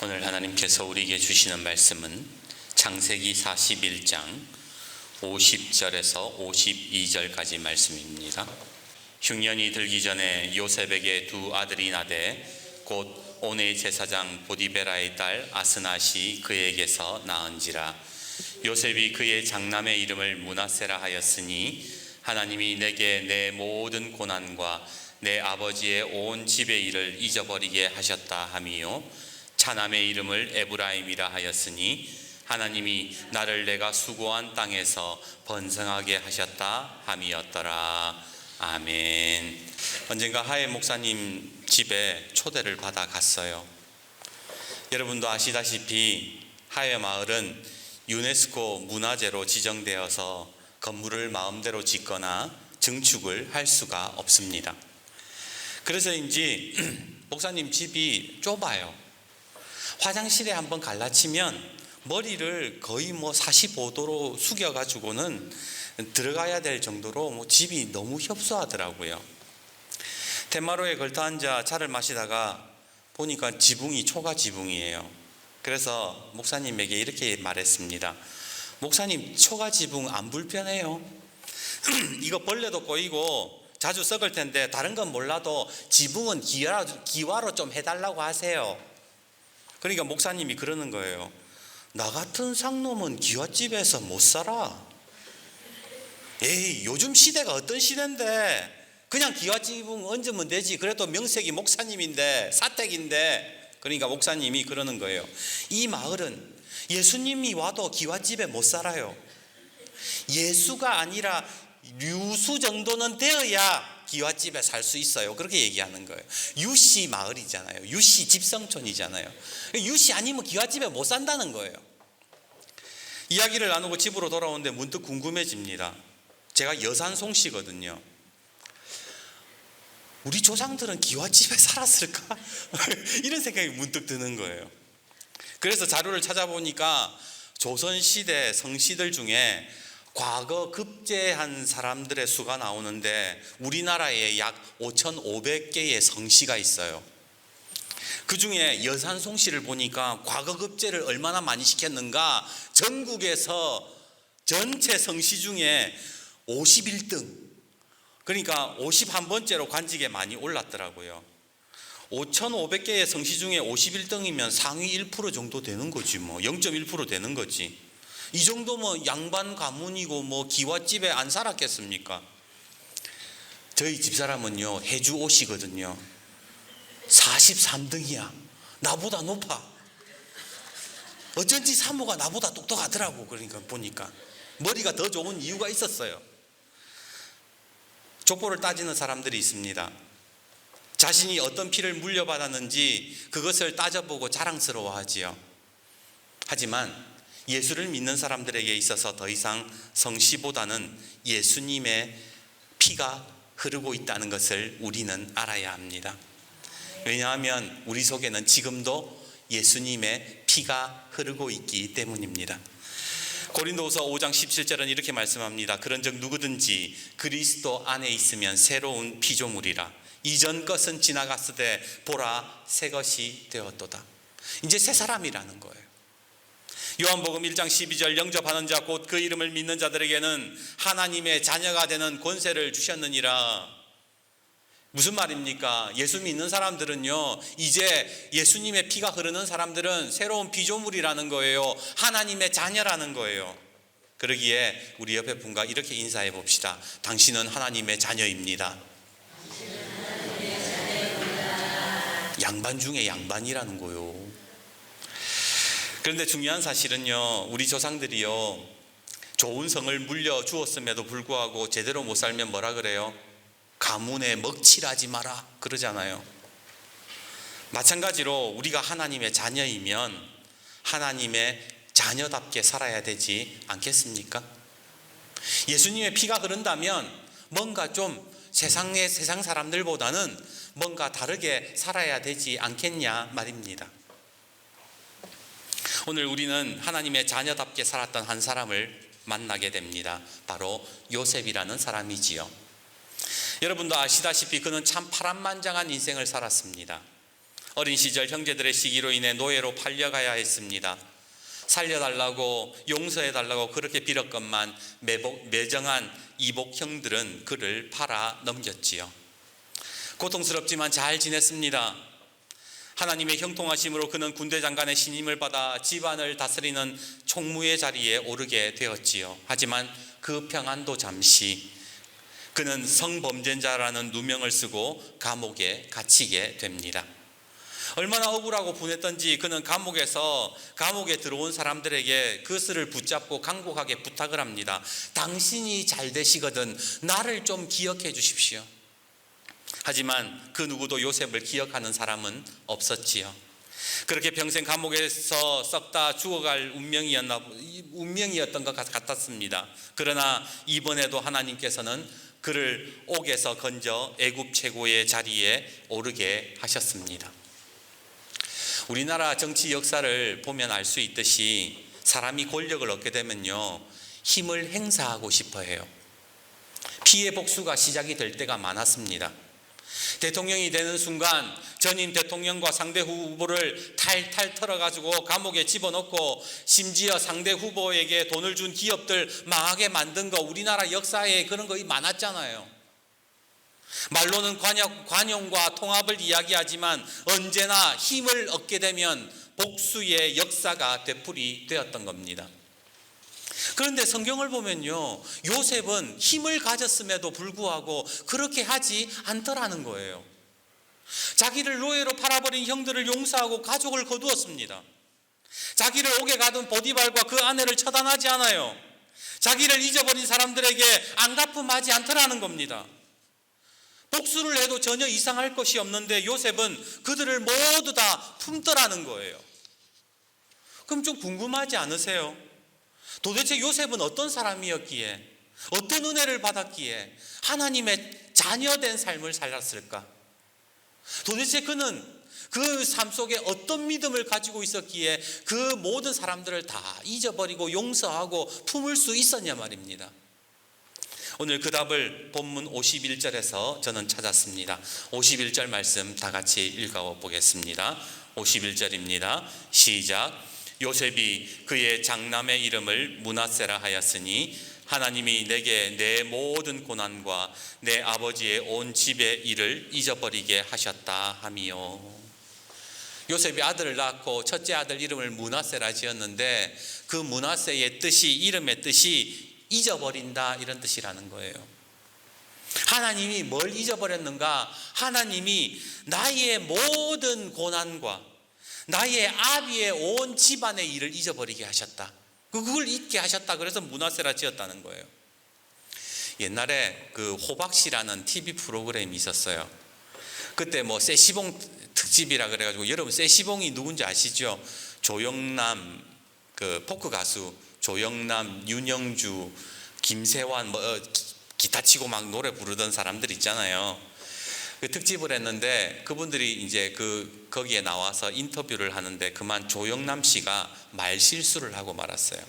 오늘 하나님께서 우리에게 주시는 말씀은 창세기 41장 50절에서 52절까지 말씀입니다. 흉년이 들기 전에 요셉에게 두 아들이 나되 곧 온의 제사장 보디베라의 딸 아스낫이 그에게서 낳은지라. 요셉이 그의 장남의 이름을 므낫세라 하였으니 하나님이 내게 내 모든 고난과 내 아버지의 온 집의 일을 잊어버리게 하셨다 함이요, 차남의 이름을 에브라임이라 하였으니 하나님이 나를 내가 수고한 땅에서 번성하게 하셨다 함이었더라. 아멘. 언젠가 하예 목사님 집에 초대를 받아 갔어요. 여러분도 아시다시피 하예 마을은 유네스코 문화재로 지정되어서 건물을 마음대로 짓거나 증축을 할 수가 없습니다. 그래서인지 목사님 집이 좁아요. 화장실에 한번 갈라치면 머리를 거의 45도로 숙여가지고는 들어가야 될 정도로 집이 너무 협소하더라고요. 텐마루에 걸터앉아 차를 마시다가 보니까 지붕이 초가 지붕이에요. 그래서 목사님에게 이렇게 말했습니다. 목사님, 초가 지붕 안 불편해요? 이거 벌레도 꼬이고 자주 썩을 텐데 다른 건 몰라도 지붕은 기와로 좀 해달라고 하세요. 그러니까 목사님이 그러는 거예요. 나 같은 상놈은 기와집에서 못 살아. 에이, 요즘 시대가 어떤 시대인데 그냥 기와지붕 얹으면 되지. 그래도 명색이 목사님인데, 사택인데. 그러니까 목사님이 그러는 거예요. 이 마을은 예수님이 와도 기와집에 못 살아요. 예수가 아니라 유수 정도는 되어야 기와집에 살 수 있어요. 그렇게 얘기하는 거예요. 유씨 마을이잖아요. 유씨 집성촌이잖아요. 유씨 아니면 기와집에 못 산다는 거예요. 이야기를 나누고 집으로 돌아오는데 문득 궁금해집니다. 제가 여산송씨거든요. 우리 조상들은 기와집에 살았을까? 이런 생각이 문득 드는 거예요. 그래서 자료를 찾아보니까 조선시대 성씨들 중에 과거 급제한 사람들의 수가 나오는데 우리나라에 약 5,500개의 성씨가 있어요. 그 중에 여산송씨를 보니까 과거 급제를 얼마나 많이 시켰는가, 전국에서 전체 성씨 중에 51등, 그러니까 51번째로 관직에 많이 올랐더라고요. 5,500개의 성씨 중에 51등이면 상위 1% 정도 되는 거지, 0.1% 되는 거지. 이 정도면 양반 가문이고 기와집에 안 살았겠습니까? 저희 집사람은요, 해주 옷이거든요. 43등이야. 나보다 높아. 어쩐지 사모가 나보다 똑똑하더라고. 그러니까 보니까 머리가 더 좋은 이유가 있었어요. 족보를 따지는 사람들이 있습니다. 자신이 어떤 피를 물려받았는지 그것을 따져보고 자랑스러워하지요. 하지만 예수를 믿는 사람들에게 있어서 더 이상 성씨보다는 예수님의 피가 흐르고 있다는 것을 우리는 알아야 합니다. 왜냐하면 우리 속에는 지금도 예수님의 피가 흐르고 있기 때문입니다. 고린도후서 5장 17절은 이렇게 말씀합니다. 그런즉 누구든지 그리스도 안에 있으면 새로운 피조물이라. 이전 것은 지나갔으되 보라, 새 것이 되었도다. 이제 새 사람이라는 거예요. 요한복음 1장 12절 영접하는 자 곧 그 이름을 믿는 자들에게는 하나님의 자녀가 되는 권세를 주셨느니라. 무슨 말입니까? 예수 믿는 사람들은요, 이제 예수님의 피가 흐르는 사람들은 새로운 피조물이라는 거예요. 하나님의 자녀라는 거예요. 그러기에 우리 옆에 분과 이렇게 인사해 봅시다. 당신은 하나님의 자녀입니다. 양반 중에 양반이라는 거예요. 그런데 중요한 사실은요, 우리 조상들이요, 좋은 성을 물려주었음에도 불구하고 제대로 못 살면 뭐라 그래요? 가문에 먹칠하지 마라 그러잖아요. 마찬가지로 우리가 하나님의 자녀이면 하나님의 자녀답게 살아야 되지 않겠습니까? 예수님의 피가 흐른다면 뭔가 좀 세상 사람들보다는 뭔가 다르게 살아야 되지 않겠냐 말입니다. 오늘 우리는 하나님의 자녀답게 살았던 한 사람을 만나게 됩니다. 바로 요셉이라는 사람이지요. 여러분도 아시다시피 그는 참 파란만장한 인생을 살았습니다. 어린 시절 형제들의 시기로 인해 노예로 팔려가야 했습니다. 살려달라고 용서해달라고 그렇게 빌었건만 매정한 이복 형들은 그를 팔아 넘겼지요. 고통스럽지만 잘 지냈습니다. 하나님의 형통하심으로 그는 군대 장관의 신임을 받아 집안을 다스리는 총무의 자리에 오르게 되었지요. 하지만 그 평안도 잠시, 그는 성범죄자라는 누명을 쓰고 감옥에 갇히게 됩니다. 얼마나 억울하고 분했던지 그는 감옥에 들어온 사람들에게 그것을 붙잡고 간곡하게 부탁을 합니다. 당신이 잘 되시거든 나를 좀 기억해 주십시오. 하지만 그 누구도 요셉을 기억하는 사람은 없었지요. 그렇게 평생 감옥에서 썩다 죽어갈 운명이었던 것 같았습니다. 그러나 이번에도 하나님께서는 그를 옥에서 건져 애굽 최고의 자리에 오르게 하셨습니다. 우리나라 정치 역사를 보면 알 수 있듯이 사람이 권력을 얻게 되면요, 힘을 행사하고 싶어 해요. 피해 복수가 시작이 될 때가 많았습니다. 대통령이 되는 순간 전임 대통령과 상대 후보를 탈탈 털어가지고 감옥에 집어넣고 심지어 상대 후보에게 돈을 준 기업들 망하게 만든 거, 우리나라 역사에 그런 거 많았잖아요. 말로는 관용과 통합을 이야기하지만 언제나 힘을 얻게 되면 복수의 역사가 되풀이되었던 겁니다. 그런데 성경을 보면요, 요셉은 힘을 가졌음에도 불구하고 그렇게 하지 않더라는 거예요. 자기를 노예로 팔아버린 형들을 용서하고 가족을 거두었습니다. 자기를 옥에 가둔 보디발과 그 아내를 처단하지 않아요. 자기를 잊어버린 사람들에게 안갚음하지 않더라는 겁니다. 복수를 해도 전혀 이상할 것이 없는데 요셉은 그들을 모두 다 품더라는 거예요. 그럼 좀 궁금하지 않으세요? 도대체 요셉은 어떤 사람이었기에, 어떤 은혜를 받았기에 하나님의 자녀된 삶을 살았을까? 도대체 그는 그 삶 속에 어떤 믿음을 가지고 있었기에 그 모든 사람들을 다 잊어버리고 용서하고 품을 수 있었냐 말입니다. 오늘 그 답을 본문 51절에서 저는 찾았습니다. 51절 말씀 다 같이 읽어보겠습니다. 51절입니다. 시작. 요셉이 그의 장남의 이름을 므낫세라 하였으니 하나님이 내게 내 모든 고난과 내 아버지의 온 집의 일을 잊어버리게 하셨다 하미요. 요셉이 아들을 낳고 첫째 아들 이름을 므낫세라 지었는데 그 므낫세의 뜻이, 이름의 뜻이 잊어버린다, 이런 뜻이라는 거예요. 하나님이 뭘 잊어버렸는가? 하나님이 나의 모든 고난과 나의 아비의 온 집안의 일을 잊어버리게 하셨다. 그걸 잊게 하셨다. 그래서 므낫세라 지었다는 거예요. 옛날에 그 호박씨라는 TV 프로그램이 있었어요. 그때 뭐 세시봉 특집이라 그래가지고, 여러분 세시봉이 누군지 아시죠? 조영남, 그 포크 가수 조영남, 윤영주, 김세환, 기타 치고 막 노래 부르던 사람들 있잖아요. 그 특집을 했는데 그분들이 이제 거기에 나와서 인터뷰를 하는데 그만 조영남 씨가 말실수를 하고 말았어요.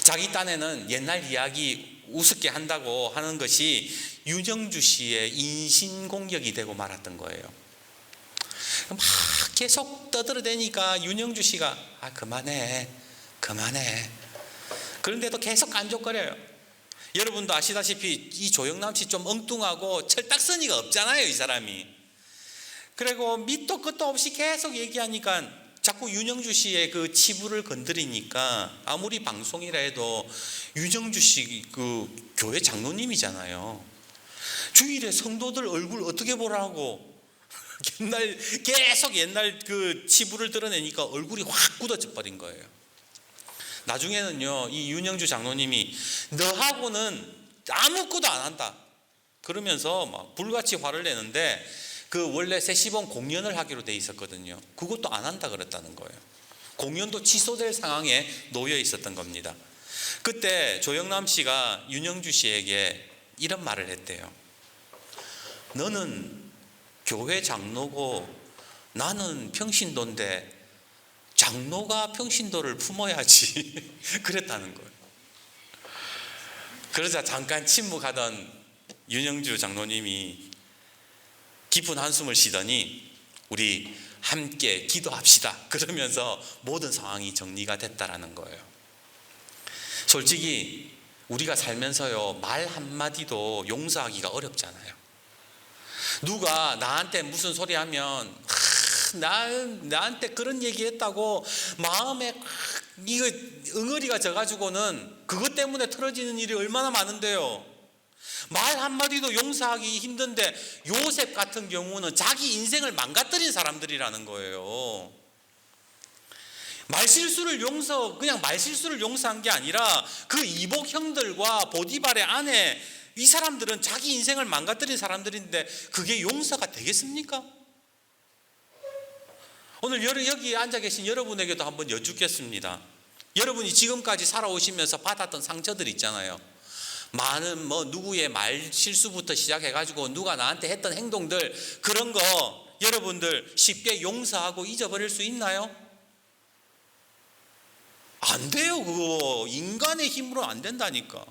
자기 딴에는 옛날 이야기 우습게 한다고 하는 것이 윤영주 씨의 인신공격이 되고 말았던 거예요. 막 계속 떠들어대니까 윤영주 씨가 그만해. 그런데도 계속 깐족거려요. 여러분도 아시다시피 이 조영남 씨 좀 엉뚱하고 철딱서니가 없잖아요, 이 사람이. 그리고 밑도 끝도 없이 계속 얘기하니까 자꾸 윤영주 씨의 그 치부를 건드리니까 아무리 방송이라 해도 윤영주 씨 그 교회 장로님이잖아요. 주일에 성도들 얼굴 어떻게 보라고 계속 옛날 그 치부를 드러내니까 얼굴이 확 굳어져 버린 거예요. 나중에는요, 이 윤영주 장로님이 너하고는 아무것도 안 한다 그러면서 막 불같이 화를 내는데, 그 원래 세시봉 공연을 하기로 돼 있었거든요. 그것도 안 한다 그랬다는 거예요. 공연도 취소될 상황에 놓여 있었던 겁니다. 그때 조영남 씨가 윤영주 씨에게 이런 말을 했대요. 너는 교회 장로고 나는 평신도인데 장로가 평신도를 품어야지 그랬다는 거예요. 그러자 잠깐 침묵하던 윤영주 장로님이 깊은 한숨을 쉬더니 우리 함께 기도합시다. 그러면서 모든 상황이 정리가 됐다라는 거예요. 솔직히 우리가 살면서요, 말 한마디도 용서하기가 어렵잖아요. 누가 나한테 무슨 소리 하면 나한테 그런 얘기했다고 마음에 이거 응어리가 져가지고는 그것 때문에 틀어지는 일이 얼마나 많은데요. 말 한마디도 용서하기 힘든데 요셉 같은 경우는 자기 인생을 망가뜨린 사람들이라는 거예요. 그냥 말실수를 용서한 게 아니라 그 이복 형들과 보디발의 아내, 이 사람들은 자기 인생을 망가뜨린 사람들인데 그게 용서가 되겠습니까? 오늘 여기 앉아 계신 여러분에게도 한번 여쭙겠습니다. 여러분이 지금까지 살아오시면서 받았던 상처들 있잖아요. 많은 누구의 말 실수부터 시작해가지고 누가 나한테 했던 행동들, 그런 거 여러분들 쉽게 용서하고 잊어버릴 수 있나요? 안 돼요. 그거 인간의 힘으로 안 된다니까.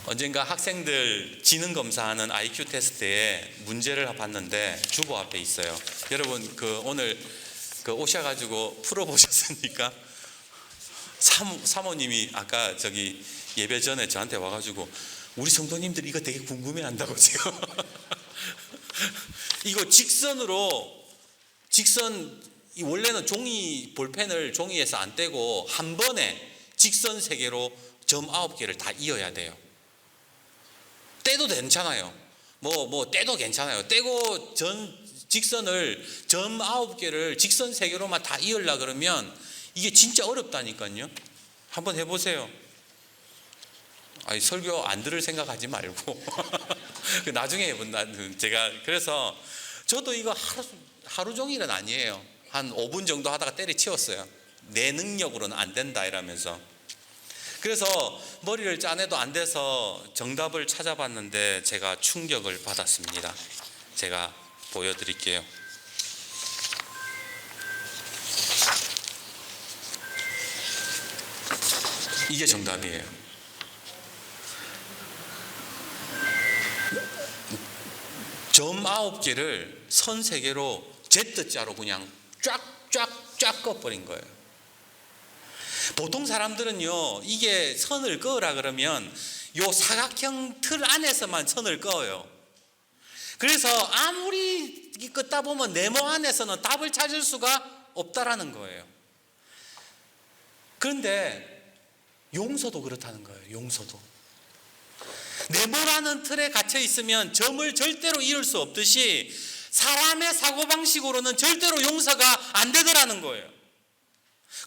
언젠가 학생들 지능 검사하는 IQ 테스트에 문제를 봤는데 주보 앞에 있어요. 여러분 오늘 오셔가지고 풀어보셨습니까? 사모님이 아까 예배 전에 저한테 와가지고 우리 성도님들이 이거 되게 궁금해한다고 지금. 이거 원래는 볼펜을 종이에서 안 떼고 한 번에 직선 3개로 점 9개를 다 이어야 돼요. 떼도 괜찮아요. 떼도 괜찮아요. 떼고 직선을 점 9개를 직선 3개로만 다 이으려 그러면 이게 진짜 어렵다니까요. 한번 해보세요. 설교 안 들을 생각하지 말고 나중에 해본다. 그래서 저도 이거 하루 종일은 아니에요. 한 5분 정도 하다가 때려치웠어요. 내 능력으로는 안 된다 이러면서. 그래서 머리를 짜내도 안 돼서 정답을 찾아봤는데 제가 충격을 받았습니다. 제가 보여드릴게요. 이게 정답이에요. 점 9개를 선 3개로 Z자로 그냥 쫙 꺼버린 거예요. 보통 사람들은요, 이게 선을 그으라 그러면 요 사각형 틀 안에서만 선을 그어요. 그래서 아무리 끄다 보면 네모 안에서는 답을 찾을 수가 없다라는 거예요. 그런데 용서도 그렇다는 거예요. 용서도 네모라는 틀에 갇혀 있으면 점을 절대로 이룰 수 없듯이 사람의 사고방식으로는 절대로 용서가 안 되더라는 거예요.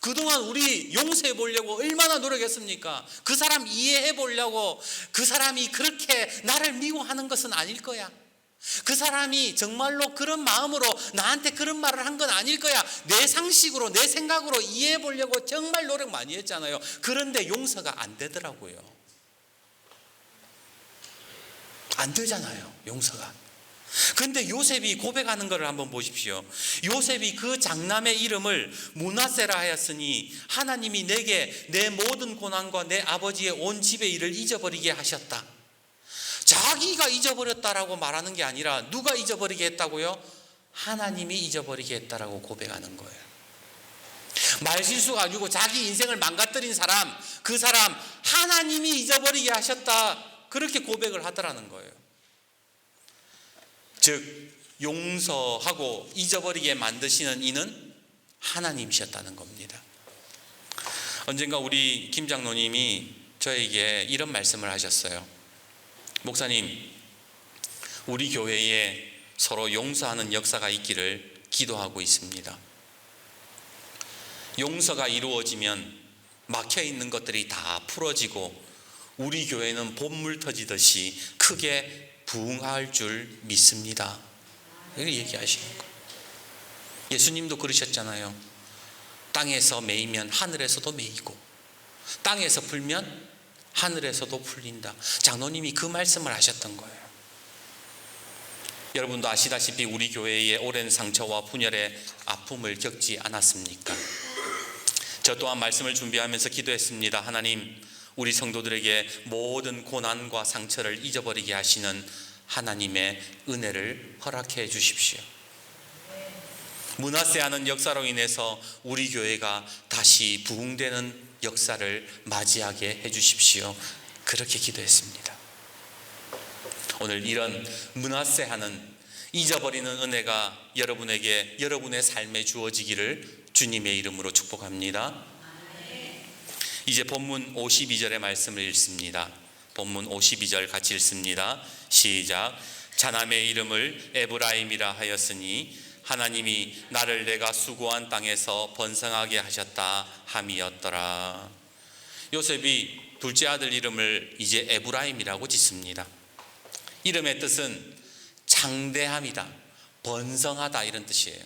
그동안 우리 용서해 보려고 얼마나 노력했습니까? 그 사람 이해해 보려고. 그 사람이 그렇게 나를 미워하는 것은 아닐 거야. 그 사람이 정말로 그런 마음으로 나한테 그런 말을 한 건 아닐 거야. 내 상식으로, 내 생각으로 이해해 보려고 정말 노력 많이 했잖아요. 그런데 용서가 안 되더라고요. 안 되잖아요, 용서가. 그런데 요셉이 고백하는 것을 한번 보십시오. 요셉이 그 장남의 이름을 므낫세라 하였으니 하나님이 내게 내 모든 고난과 내 아버지의 온 집의 일을 잊어버리게 하셨다. 자기가 잊어버렸다라고 말하는 게 아니라 누가 잊어버리게 했다고요? 하나님이 잊어버리게 했다라고 고백하는 거예요. 말실수 가지고 자기 인생을 망가뜨린 사람, 그 사람 하나님이 잊어버리게 하셨다, 그렇게 고백을 하더라는 거예요. 즉 용서하고 잊어버리게 만드시는 이는 하나님이셨다는 겁니다. 언젠가 우리 김 장로님이 저에게 이런 말씀을 하셨어요. 목사님, 우리 교회에 서로 용서하는 역사가 있기를 기도하고 있습니다. 용서가 이루어지면 막혀있는 것들이 다 풀어지고 우리 교회는 봇물 터지듯이 크게 부흥할 줄 믿습니다. 이렇게 얘기하시는 거예요. 예수님도 그러셨잖아요. 땅에서 메이면 하늘에서도 메이고 땅에서 풀면 하늘에서도 풀린다. 장로님이 그 말씀을 하셨던 거예요. 여러분도 아시다시피 우리 교회의 오랜 상처와 분열의 아픔을 겪지 않았습니까? 저 또한 말씀을 준비하면서 기도했습니다. 하나님, 우리 성도들에게 모든 고난과 상처를 잊어버리게 하시는 하나님의 은혜를 허락해 주십시오. 므낫세하는 역사로 인해서 우리 교회가 다시 부흥되는 역사를 맞이하게 해 주십시오. 그렇게 기도했습니다. 오늘 이런 므낫세하는 잊어버리는 은혜가 여러분에게 여러분의 삶에 주어지기를 주님의 이름으로 축복합니다. 이제 본문 52절의 말씀을 읽습니다. 본문 52절 같이 읽습니다. 시작. 자남의 이름을 에브라임이라 하였으니 하나님이 나를 내가 수고한 땅에서 번성하게 하셨다 함이었더라. 요셉이 둘째 아들 이름을 이제 에브라임이라고 짓습니다. 이름의 뜻은 창대함이다, 번성하다 이런 뜻이에요.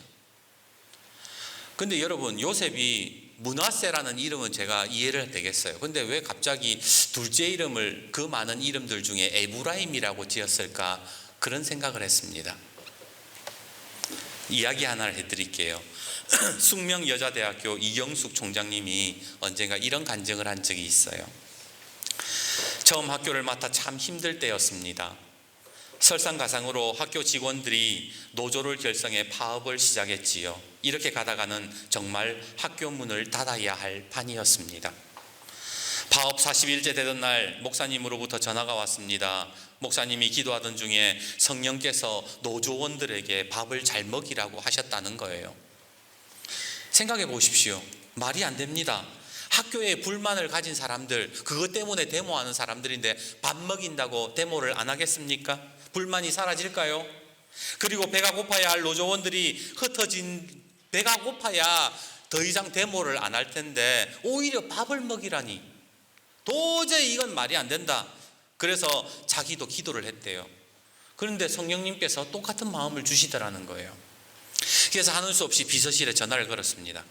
근데 여러분, 요셉이 므낫세라는 이름은 제가 이해를 되겠어요. 근데 왜 갑자기 둘째 이름을 그 많은 이름들 중에 에브라임이라고 지었을까? 그런 생각을 했습니다. 이야기 하나를 해드릴게요. 숙명여자대학교 이경숙 총장님이 언젠가 이런 간증을 한 적이 있어요. 처음 학교를 맡아 참 힘들 때였습니다. 설상가상으로 학교 직원들이 노조를 결성해 파업을 시작했지요. 이렇게 가다가는 정말 학교 문을 닫아야 할 판이었습니다. 파업 40일째 되던 날 목사님으로부터 전화가 왔습니다. 목사님이 기도하던 중에 성령께서 노조원들에게 밥을 잘 먹이라고 하셨다는 거예요. 생각해 보십시오. 말이 안 됩니다. 학교에 불만을 가진 사람들, 그것 때문에 데모하는 사람들인데 밥 먹인다고 데모를 안 하겠습니까? 불만이 사라질까요? 그리고 배가 고파야 할 노조원들이 흩어진 배가 고파야 더 이상 데모를 안 할 텐데 오히려 밥을 먹이라니 도저히 이건 말이 안 된다. 그래서 자기도 기도를 했대요. 그런데 성령님께서 똑같은 마음을 주시더라는 거예요. 그래서 하는 수 없이 비서실에 전화를 걸었습니다.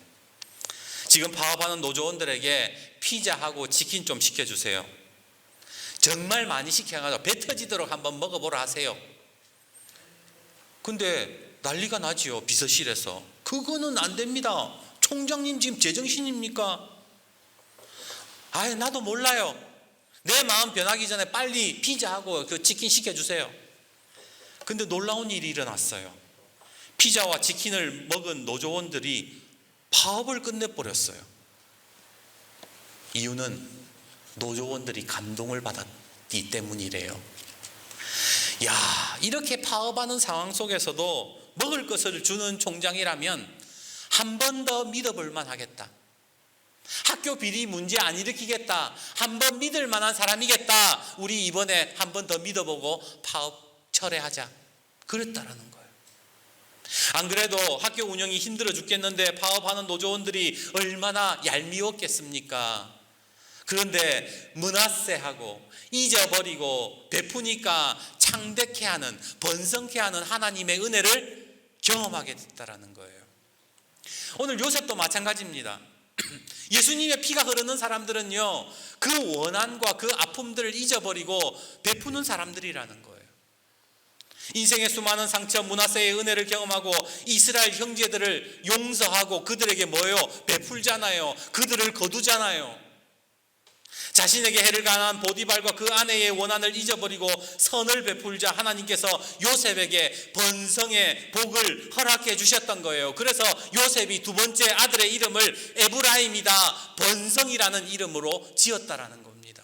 지금 파업하는 노조원들에게 피자하고 치킨 좀 시켜주세요. 정말 많이 시켜가지고 배 터지도록 한번 먹어보라 하세요. 근데 난리가 나지요. 비서실에서. 그거는 안 됩니다. 총장님 지금 제정신입니까? 아예 나도 몰라요. 내 마음 변하기 전에 빨리 피자하고 그 치킨 시켜주세요. 근데 놀라운 일이 일어났어요. 피자와 치킨을 먹은 노조원들이 파업을 끝내버렸어요. 이유는 노조원들이 감동을 받았기 때문이래요. 야, 이렇게 파업하는 상황 속에서도 먹을 것을 주는 총장이라면 한 번 더 믿어볼 만하겠다. 학교 비리 문제 안 일으키겠다. 한 번 믿을 만한 사람이겠다. 우리 이번에 한 번 더 믿어보고 파업 철회하자. 그랬다라는 거예요. 안 그래도 학교 운영이 힘들어 죽겠는데 파업하는 노조원들이 얼마나 얄미웠겠습니까? 그런데 므낫세하고 잊어버리고 베푸니까 창대케 하는, 번성케 하는 하나님의 은혜를 경험하게 됐다라는 거예요. 오늘 요셉도 마찬가지입니다. 예수님의 피가 흐르는 사람들은요, 그 원한과 그 아픔들을 잊어버리고 베푸는 사람들이라는 거예요. 인생의 수많은 상처, 므낫세의 은혜를 경험하고 이스라엘 형제들을 용서하고 그들에게 뭐예요? 베풀잖아요. 그들을 거두잖아요. 자신에게 해를 가한 보디발과 그 아내의 원한을 잊어버리고 선을 베풀자 하나님께서 요셉에게 번성의 복을 허락해 주셨던 거예요. 그래서 요셉이 두 번째 아들의 이름을 에브라임이다, 번성이라는 이름으로 지었다라는 겁니다.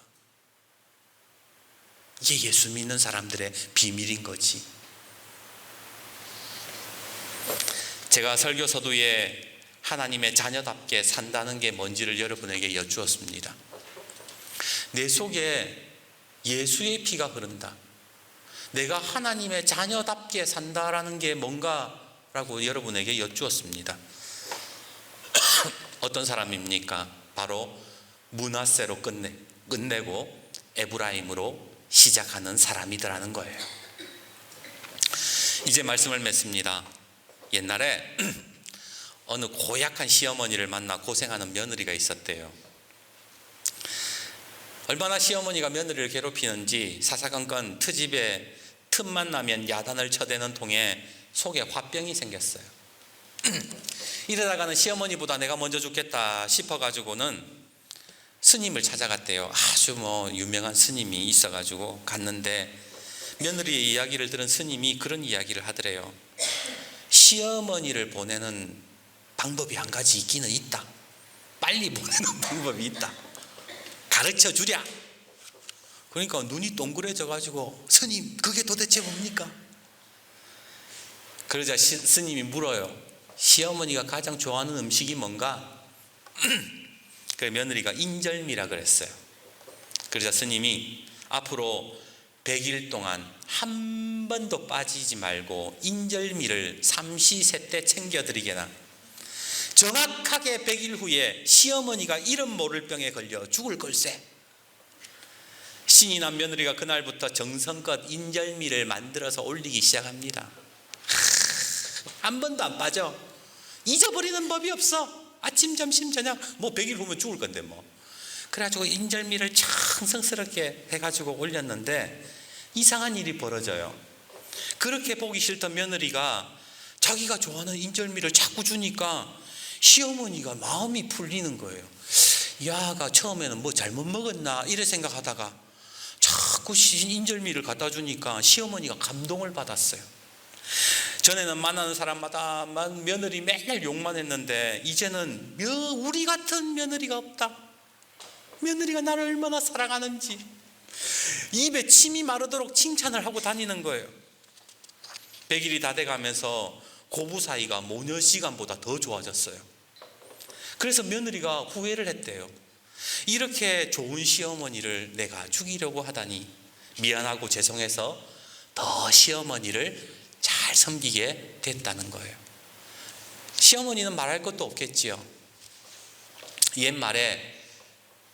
이게 예수 믿는 사람들의 비밀인 거지. 제가 설교 서두에 하나님의 자녀답게 산다는 게 뭔지를 여러분에게 여쭈었습니다. 내 속에 예수의 피가 흐른다. 내가 하나님의 자녀답게 산다라는 게 뭔가라고 여러분에게 여쭈었습니다. 어떤 사람입니까? 바로 므낫세로 끝내고 에브라임으로 시작하는 사람이더라는 거예요. 이제 말씀을 맺습니다. 옛날에 어느 고약한 시어머니를 만나 고생하는 며느리가 있었대요. 얼마나 시어머니가 며느리를 괴롭히는지 사사건건 트집에 틈만 나면 야단을 쳐대는 통에 속에 화병이 생겼어요. 이러다가는 시어머니보다 내가 먼저 죽겠다 싶어가지고는 스님을 찾아갔대요. 아주 유명한 스님이 있어가지고 갔는데 며느리의 이야기를 들은 스님이 그런 이야기를 하더래요. 시어머니를 보내는 방법이 한 가지 있기는 있다. 빨리 보내는 방법이 있다. 가르쳐 주랴. 그러니까 눈이 동그래져 가지고 스님 그게 도대체 뭡니까? 그러자 스님이 물어요. 시어머니가 가장 좋아하는 음식이 뭔가? 그 며느리가 인절미라 그랬어요. 그러자 스님이 앞으로 100일 동안 한 번도 빠지지 말고 인절미를 삼시세때 챙겨드리게나. 정확하게 100일 후에 시어머니가 이름 모를 병에 걸려 죽을 걸세. 신이 난 며느리가 그날부터 정성껏 인절미를 만들어서 올리기 시작합니다. 한 번도 안 빠져. 잊어버리는 법이 없어. 아침 점심 저녁 100일 후면 죽을 건데 그래가지고 인절미를 정성스럽게 해가지고 올렸는데 이상한 일이 벌어져요. 그렇게 보기 싫던 며느리가 자기가 좋아하는 인절미를 자꾸 주니까 시어머니가 마음이 풀리는 거예요. 이 아가 처음에는 잘못 먹었나 이래 생각하다가 자꾸 인절미를 갖다 주니까 시어머니가 감동을 받았어요. 전에는 만나는 사람마다 며느리 맨날 욕만 했는데 이제는 우리 같은 며느리가 없다. 며느리가 나를 얼마나 사랑하는지 입에 침이 마르도록 칭찬을 하고 다니는 거예요. 100일이 다 돼가면서 고부 사이가 모녀 시간보다 더 좋아졌어요. 그래서 며느리가 후회를 했대요. 이렇게 좋은 시어머니를 내가 죽이려고 하다니 미안하고 죄송해서 더 시어머니를 잘 섬기게 됐다는 거예요. 시어머니는 말할 것도 없겠지요. 옛말에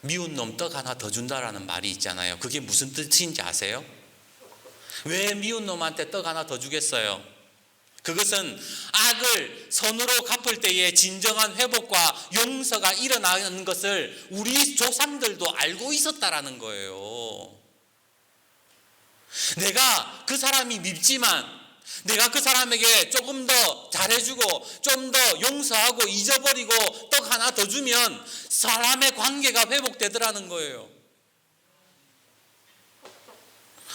미운 놈 떡 하나 더 준다라는 말이 있잖아요. 그게 무슨 뜻인지 아세요? 왜 미운 놈한테 떡 하나 더 주겠어요? 그것은 악을 선으로 갚을 때에 진정한 회복과 용서가 일어나는 것을 우리 조상들도 알고 있었다라는 거예요. 내가 그 사람이 밉지만 내가 그 사람에게 조금 더 잘해주고 좀 더 용서하고 잊어버리고 떡 하나 더 주면 사람의 관계가 회복되더라는 거예요.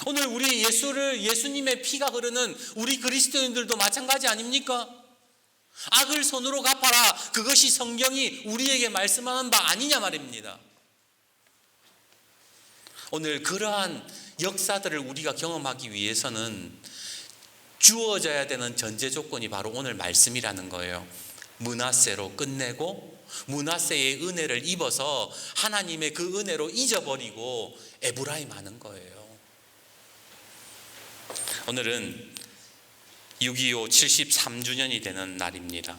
오늘 우리 예수님의 피가 흐르는 우리 그리스도인들도 마찬가지 아닙니까? 악을 손으로 갚아라. 그것이 성경이 우리에게 말씀하는 바 아니냐 말입니다. 오늘 그러한 역사들을 우리가 경험하기 위해서는 주어져야 되는 전제 조건이 바로 오늘 말씀이라는 거예요. 므낫세로 끝내고 므낫세의 은혜를 입어서 하나님의 그 은혜로 잊어버리고 에브라임 하는 거예요. 오늘은 6.25 73주년이 되는 날입니다.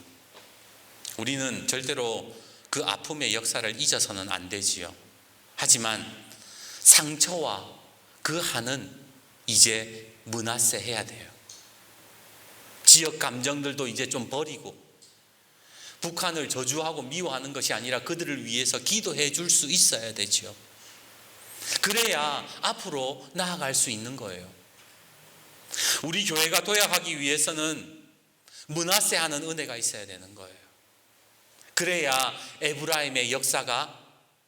우리는 절대로 그 아픔의 역사를 잊어서는 안 되지요. 하지만 상처와 그 한은 이제 므낫세 해야 돼요. 지역 감정들도 이제 좀 버리고 북한을 저주하고 미워하는 것이 아니라 그들을 위해서 기도해 줄 수 있어야 되죠. 그래야 앞으로 나아갈 수 있는 거예요. 우리 교회가 도약하기 위해서는 므낫세 하는 은혜가 있어야 되는 거예요. 그래야 에브라임의 역사가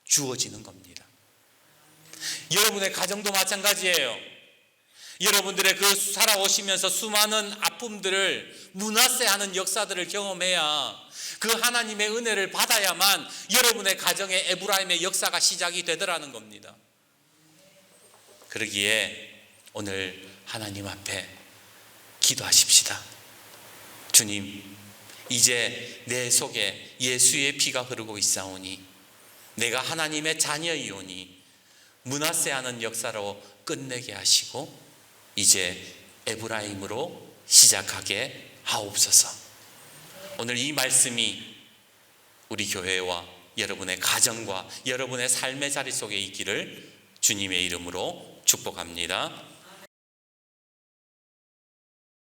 주어지는 겁니다. 여러분의 가정도 마찬가지예요. 여러분들의 그 살아오시면서 수많은 아픔들을 므낫세 하는 역사들을 경험해야 그 하나님의 은혜를 받아야만 여러분의 가정에 에브라임의 역사가 시작이 되더라는 겁니다. 그러기에 오늘 하나님 앞에 기도하십시다. 주님, 이제 내 속에 예수의 피가 흐르고 있사오니 내가 하나님의 자녀이오니 므낫세 하는 역사로 끝내게 하시고 이제 에브라임으로 시작하게 하옵소서. 오늘 이 말씀이 우리 교회와 여러분의 가정과 여러분의 삶의 자리 속에 있기를 주님의 이름으로 축복합니다.